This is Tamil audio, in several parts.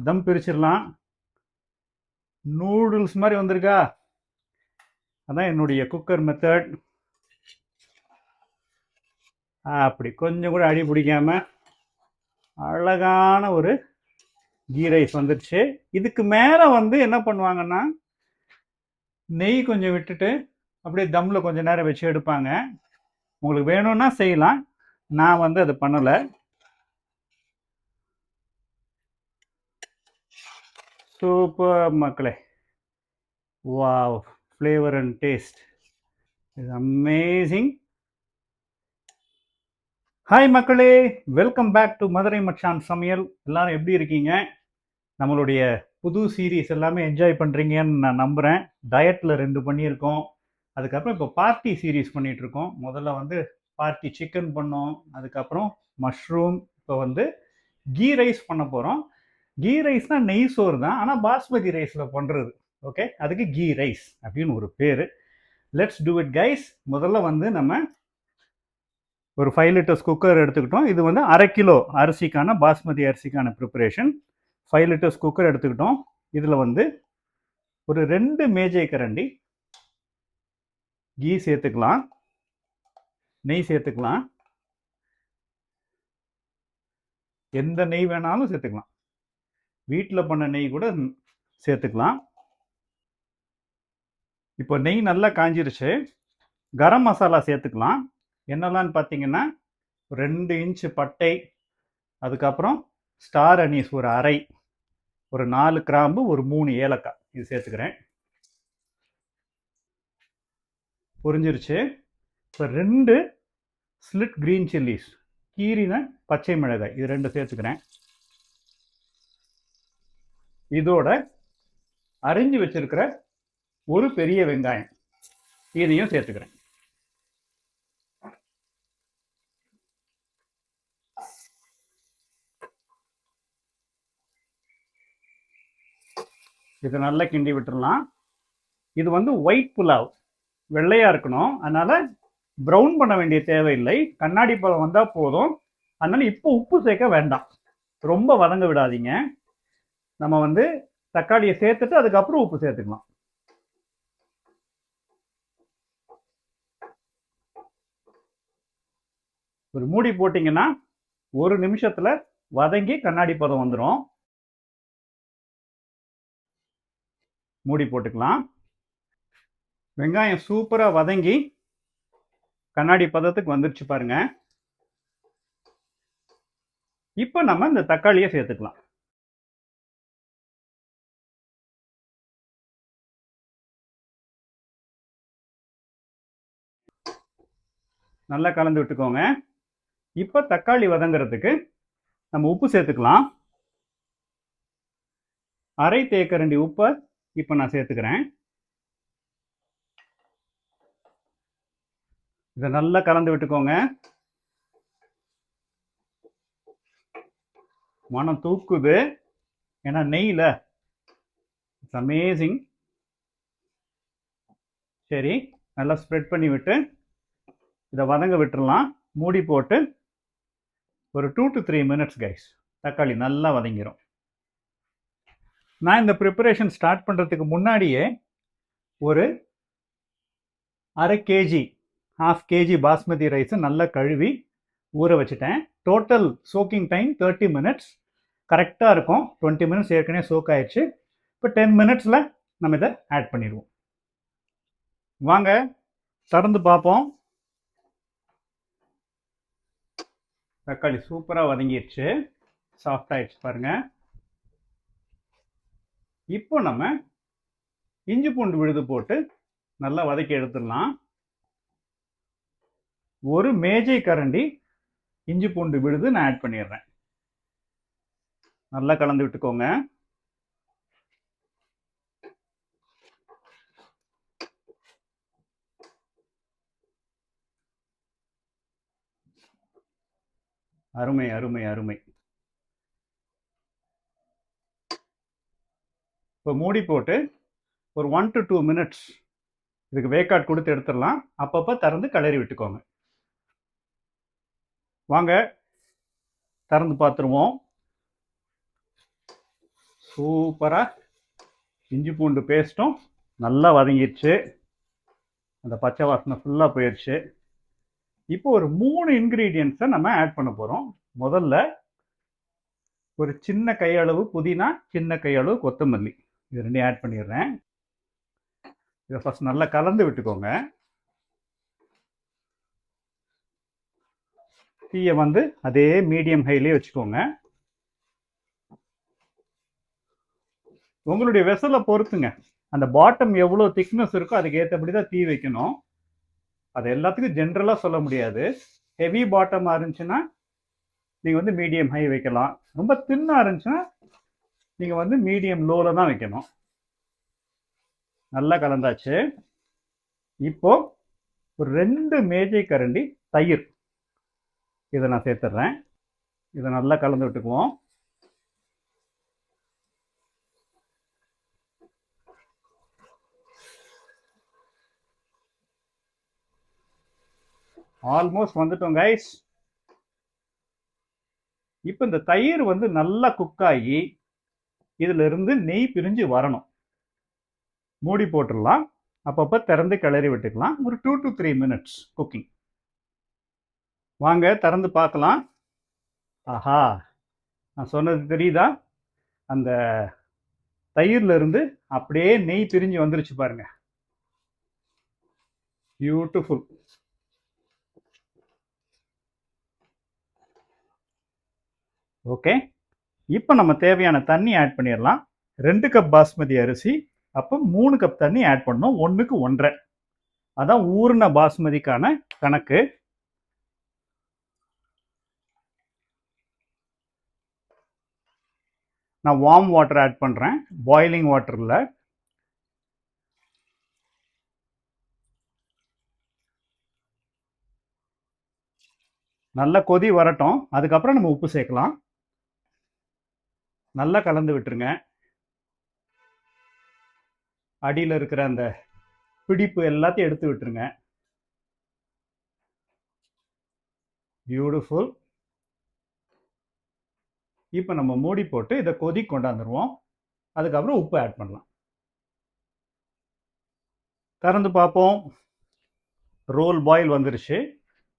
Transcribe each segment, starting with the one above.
தம் பிரிச்சிடலாம். நூடுல்ஸ் மாதிரி வந்திருக்கா? அதான் என்னுடைய குக்கர் மெத்தட். அப்படி கொஞ்சம் கூட அடி பிடிக்காம அழகான ஒரு கீ ரைஸ் வந்துடுச்சு. இதுக்கு மேலே வந்து என்ன பண்ணுவாங்கன்னா, நெய் கொஞ்சம் விட்டுட்டு அப்படியே தம்மில் கொஞ்சம் நேரம் வச்சு எடுப்பாங்க. உங்களுக்கு வேணும்னா செய்யலாம், நான் வந்து அது பண்ணலை. சூப்பர் மக்களே, wow, flavour and taste is amazing. Hi மக்களே, வெல்கம் பேக் டு மதுரை மச்சான் சமையல். எல்லாரும் எப்படி இருக்கீங்க? நம்மளுடைய புது சீரீஸ் எல்லாமே என்ஜாய் பண்ணுறீங்கன்னு நான் நம்புகிறேன். டயட்டில் 2 பண்ணியிருக்கோம், அதுக்கப்புறம் இப்போ பார்ட்டி சீரீஸ் பண்ணிகிட்ருக்கோம். முதல்ல வந்து பார்ட்டி சிக்கன் பண்ணோம், அதுக்கப்புறம் மஷ்ரூம், இப்போ வந்து கீ ரைஸ் பண்ண போகிறோம். கீ ரைஸ்னால் நெய் சோறு தான், ஆனால் பாஸ்மதி ரைஸில் பண்ணுறது. ஓகே, அதுக்கு கீ ரைஸ் அப்படின்னு ஒரு பேர். Let's do it guys. முதல்ல வந்து நம்ம ஒரு 5 லிட்டர்ஸ் குக்கர் எடுத்துக்கிட்டோம். இது வந்து 1/2 கிலோ அரிசிக்கான, பாஸ்மதி அரிசிக்கான ப்ரிப்பரேஷன். 5 லிட்டர்ஸ் குக்கர் எடுத்துக்கிட்டோம். இதில் வந்து ஒரு 2 மேஜை கரண்டி கீ சேர்த்துக்கலாம், நெய் சேர்த்துக்கலாம். எந்த நெய் வேணாலும் சேர்த்துக்கலாம், வீட்டில் பண்ண நெய் கூட சேர்த்துக்கலாம். இப்போ நெய் நல்லா காஞ்சிருச்சு. கரம் மசாலா சேர்த்துக்கலாம். என்னெல்லாம்னு பார்த்தீங்கன்னா, 2 இன்ச்சு பட்டை, அதுக்கப்புறம் ஸ்டார் அனீஸ் ஒரு அரை, ஒரு 4 கிராம்பு, ஒரு 3 ஏலக்காய் இது சேர்த்துக்கிறேன். புரிஞ்சிருச்சு. இப்போ 2 ஸ்லிட் கிரீன் சில்லிஸ், கீரின பச்சை மிளகாய், இது 2 சேர்த்துக்கிறேன். இதோட அரிஞ்சு வச்சிருக்கிற ஒரு பெரிய வெங்காயம், இதையும் சேர்த்துக்கிறேன். இது நல்லா கிண்டி விட்டுறலாம். இது வந்து ஒயிட் புலாவ், வெள்ளையா இருக்கணும், அதனால ப்ரௌன் பண்ண வேண்டிய தேவையில்லை. கண்ணாடி பழம் வந்தால் போதும். அதனால இப்போ உப்பு சேர்க்க வேண்டாம், ரொம்ப வதங்க விடாதீங்க. நம்ம வந்து தக்காளியை சேர்த்துட்டு அதுக்கப்புறம் உப்பு சேர்த்துக்கலாம். ஒரு மூடி போட்டிங்கன்னா 1 நிமிஷத்துல வதங்கி கண்ணாடி பதம் வந்துடும். மூடி போட்டுக்கலாம். வெங்காயம் சூப்பரா வதங்கி கண்ணாடி பதத்துக்கு வந்துருச்சு பாருங்க. இப்போ நம்ம இந்த தக்காளியை சேர்த்துக்கலாம். நல்லா கலந்து விட்டுக்கோங்க. இப்போ தக்காளி வதங்கிறதுக்கு நம்ம உப்பு சேர்த்துக்கலாம். அரை தேக்கரண்டி உப்பை இப்போ நான் சேர்த்துக்கிறேன். இதை நல்லா கலந்து விட்டுக்கோங்க. மனம் தூக்குது, ஏன்னா நெய்ல. It's amazing. சரி, நல்லா ஸ்ப்ரெட் பண்ணி விட்டு இதை வதங்க விட்டுறலாம். மூடி போட்டு ஒரு 2 to 3 மினிட்ஸ் கைஸ், தக்காளி நல்லா வதங்கிடும். நான் இந்த ப்ரிப்பரேஷன் ஸ்டார்ட் பண்ணுறதுக்கு முன்னாடியே ஒரு அரை கேஜி, ½ கேஜி பாஸ்மதி ரைஸை நல்லா கழுவி ஊற வச்சுட்டேன். டோட்டல் சோக்கிங் டைம் 30 மினிட்ஸ் கரெக்டாக இருக்கும். 20 மினிட்ஸ் ஏற்கனவே சோக் ஆயிடுச்சு. இப்போ 10 மினிட்ஸில் நம்ம இதை ஆட் பண்ணிடுவோம். வாங்க திறந்து பார்ப்போம். தக்காளி சூப்பராக வதங்கிடுச்சு, சாஃப்ட் ஆயிடுச்சு பாருங்க. இப்போ நம்ம இஞ்சி பூண்டு விழுது போட்டு நல்லா வதக்கி எடுத்துடலாம். ஒரு மேஜை கரண்டி இஞ்சி பூண்டு விழுது நான் ஆட் பண்ணிடுறேன். நல்லா கலந்து விட்டுக்கோங்க. அருமை அருமை அருமை. இப்போ மூடி போட்டு ஒரு 1 to 2 மினிட்ஸ் இதுக்கு வேக்காட் கொடுத்து எடுத்துடலாம். அப்பப்போ திறந்து கிளறி விட்டுக்கோங்க. வாங்க திறந்து பார்த்துருவோம். சூப்பராக இஞ்சி பூண்டு பேஸ்ட்டும் நல்லா வதங்கிடுச்சு. அந்த பச்சை வாசனை ஃபுல்லாக போயிடுச்சு. இப்போ ஒரு 3 இன்க்ரீடியன்ஸை நம்ம ஆட் பண்ண போகிறோம். முதல்ல ஒரு சின்ன கையளவு புதினா, சின்ன கையளவு கொத்தமல்லி, இது ரெண்டையும் ஆட் பண்ணிடுறேன். இதை ஃபர்ஸ்ட் நல்லா கலந்து விட்டுக்கோங்க. தீயை வந்து அதே மீடியம் ஹைலேயே வச்சுக்கோங்க. உங்களுடைய வெசலை பொறுத்துங்க. அந்த பாட்டம் எவ்வளோ திக்னஸ் இருக்கோ அதுக்கு ஏற்றபடி தான் தீ வைக்கணும். அது எல்லாத்துக்கும் ஜென்ரலாக சொல்ல முடியாது. ஹெவி பாட்டமாக இருந்துச்சுன்னா நீங்கள் வந்து மீடியம் ஹை வைக்கலாம். ரொம்ப தின்னாக இருந்துச்சுன்னா நீங்கள் வந்து மீடியம் லோவில் தான் வைக்கணும். நல்லா கலந்தாச்சு. இப்போ ஒரு 2 மேஜை கரண்டி தயிர் இதை நான் சேர்த்துட்றேன். இதை நல்லா கலந்து விட்டுக்குவோம். ஆல்மோஸ்ட் வந்துட்டோம் கைஸ். இப்போ இந்த தயிர் வந்து நல்லா குக் ஆகி இதுல இருந்து நெய் பிரிஞ்சு வரணும். மூடி போட்டுடலாம். அப்பப்போ திறந்து கிளறி விட்டுக்கலாம். ஒரு 2 to 3 மினிட்ஸ் குக்கிங். வாங்க திறந்து பார்க்கலாம். ஆஹா, நான் சொன்னது தெரியுதா? அந்த தயிர்ல இருந்து அப்படியே நெய் பிரிஞ்சு வந்துருச்சு பாருங்க. பியூட்டிஃபுல். ஓகே, இப்போ நம்ம தேவையான தண்ணி ஆட் பண்ணிடலாம். 2 கப் பாஸ்மதி அரிசி, அப்போ 3 கப் தண்ணி ஆட் பண்ணணும். 1க்கு 1.5. அதான் ஊறின பாஸ்மதிக்கான கணக்கு. நான் வார்ம் வாட்டர் ஆட் பண்ணுறேன், பாயிலிங் வாட்டரில். நல்லா கொதி வரட்டும். அதுக்கப்புறம் நம்ம உப்பு சேர்க்கலாம். நல்லா கலந்து விட்டுருங்க. அடியில் இருக்கிற அந்த பிடிப்பு எல்லாத்தையும் எடுத்து விட்டுருங்க. பியூட்டிஃபுல். இப்போ நம்ம மூடி போட்டு இதை கொதி கொண்டாந்துருவோம். அதுக்கப்புறம் உப்பு ஆட் பண்ணலாம். திறந்து பார்ப்போம். ரோல் பாயில் வந்துருச்சு.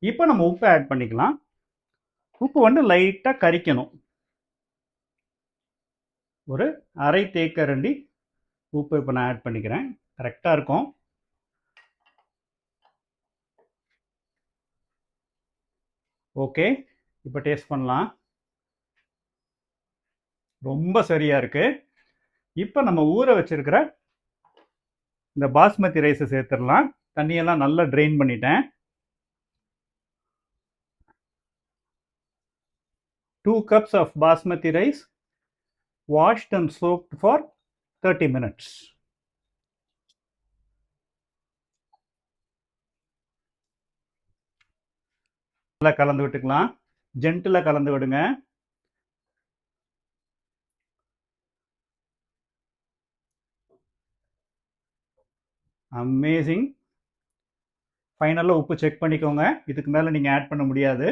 இப்போ நம்ம உப்பு ஆட் பண்ணிக்கலாம். உப்பு வந்து லைட்டாக கரிக்கணும். ஒரு அரை தேக்கரண்டி உப்பு இப்போ நான் ஆட் பண்ணிக்கிறேன். கரெக்டாக இருக்கும். ஓகே, இப்போ டேஸ்ட் பண்ணலாம். ரொம்ப சரியாக இருக்குது. இப்போ நம்ம ஊற வச்சிருக்கிற இந்த பாஸ்மதி ரைஸை சேர்த்துடலாம். தண்ணியெல்லாம் நல்லா ட்ரெயின் பண்ணிட்டேன். 2 cups of basmati rice washed and soaked for 30 minutes. நல்லா கலந்து விட்டுக்கலாம். ஜென்டிலாக கலந்து விடுங்க. அமேசிங். ஃபைனலாக உப்பு செக் பண்ணிக்கோங்க. இதுக்கு மேலே நீங்கள் ஆட் பண்ண முடியாது.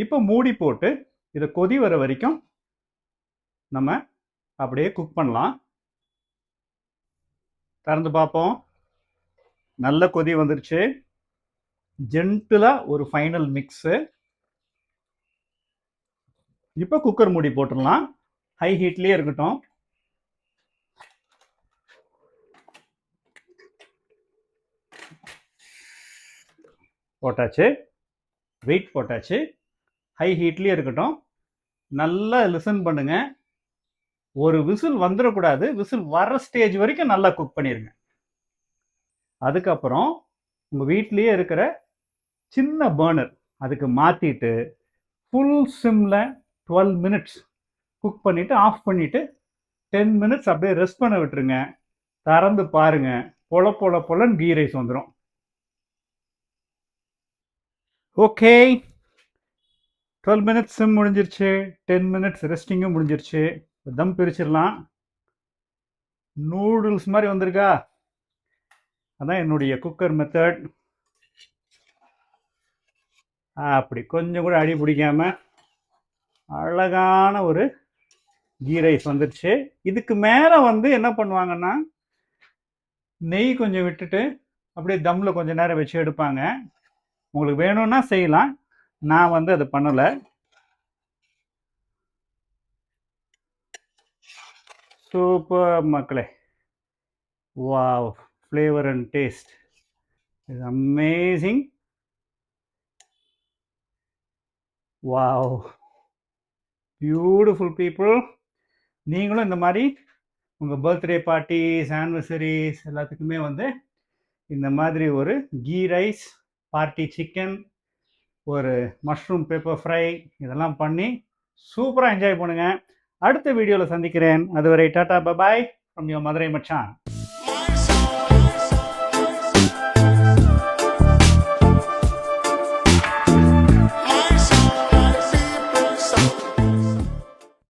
இப்போ மூடி போட்டு இதை கொதி வர வரைக்கும் நம்ம அப்படியே குக் பண்ணலாம். திறந்து பார்ப்போம். நல்ல கொதி வந்துருச்சு. ஜென்டிலாக ஒரு ஃபைனல் மிக்ஸு. இப்போ குக்கர் மூடி போட்டுடலாம். ஹை ஹீட்லேயே இருக்கட்டும். போட்டாச்சு. வெயிட் போட்டாச்சு. ஹை ஹீட்லேயே இருக்கட்டும். நல்லா லிசன் பண்ணுங்க. ஒரு விசில் வந்துடக்கூடாது. விசில் வர ஸ்டேஜ் வரைக்கும் நல்லா குக் பண்ணிடுங்க. அதுக்கப்புறம் உங்கள் வீட்லேயே இருக்கிற சின்ன பர்னர் அதுக்கு மாற்றிட்டு ஃபுல் சிம்மில் 12 மினிட்ஸ் குக் பண்ணிவிட்டு ஆஃப் பண்ணிவிட்டு 10 மினிட்ஸ் அப்படியே ரெஸ்ட் பண்ண விட்டுருங்க. திறந்து பாருங்க, பொல பொல பொலன்னு கீ ரைஸ் வந்துடும். ஓகே, 12 மினிட்ஸ் சிம் முடிஞ்சிருச்சு. 10 மினிட்ஸ் ரெஸ்டிங்கும் முடிஞ்சிருச்சு. தம் பிரிச்சிடலாம். நூடுல்ஸ் மாதிரி வந்திருக்கா? அதான் என்னுடைய குக்கர் மெத்தட். அப்படி கொஞ்சம் கூட அடி பிடிக்காம அழகான ஒரு கீ ரைஸ் வந்துடுச்சு. இதுக்கு மேலே வந்து என்ன பண்ணுவாங்கன்னா நெய் கொஞ்சம் விட்டுட்டு அப்படியே தம்மில் கொஞ்சம் நேரம் வச்சு எடுப்பாங்க. உங்களுக்கு வேணும்னா செய்யலாம், நான் வந்து அதை பண்ணலை. சூப்பர் மக்களே, wow, flavour and taste is amazing. Wow, beautiful people. நீங்களும் இந்த மாதிரி உங்கள் பர்த்டே பார்ட்டிஸ், ஆனிவர்சரிஸ் எல்லாத்துக்குமே வந்து இந்த மாதிரி ஒரு கீ ரைஸ், பார்ட்டி சிக்கன், ஒரு மஷ்ரூம் பெப்பர் ஃப்ரை இதெல்லாம் பண்ணி சூப்பராக என்ஜாய் பண்ணுங்கள். அடுத்த வீடியோவில் சந்திக்கிறேன். அதுவரை Tata bye bye from your Madurai மச்சான்.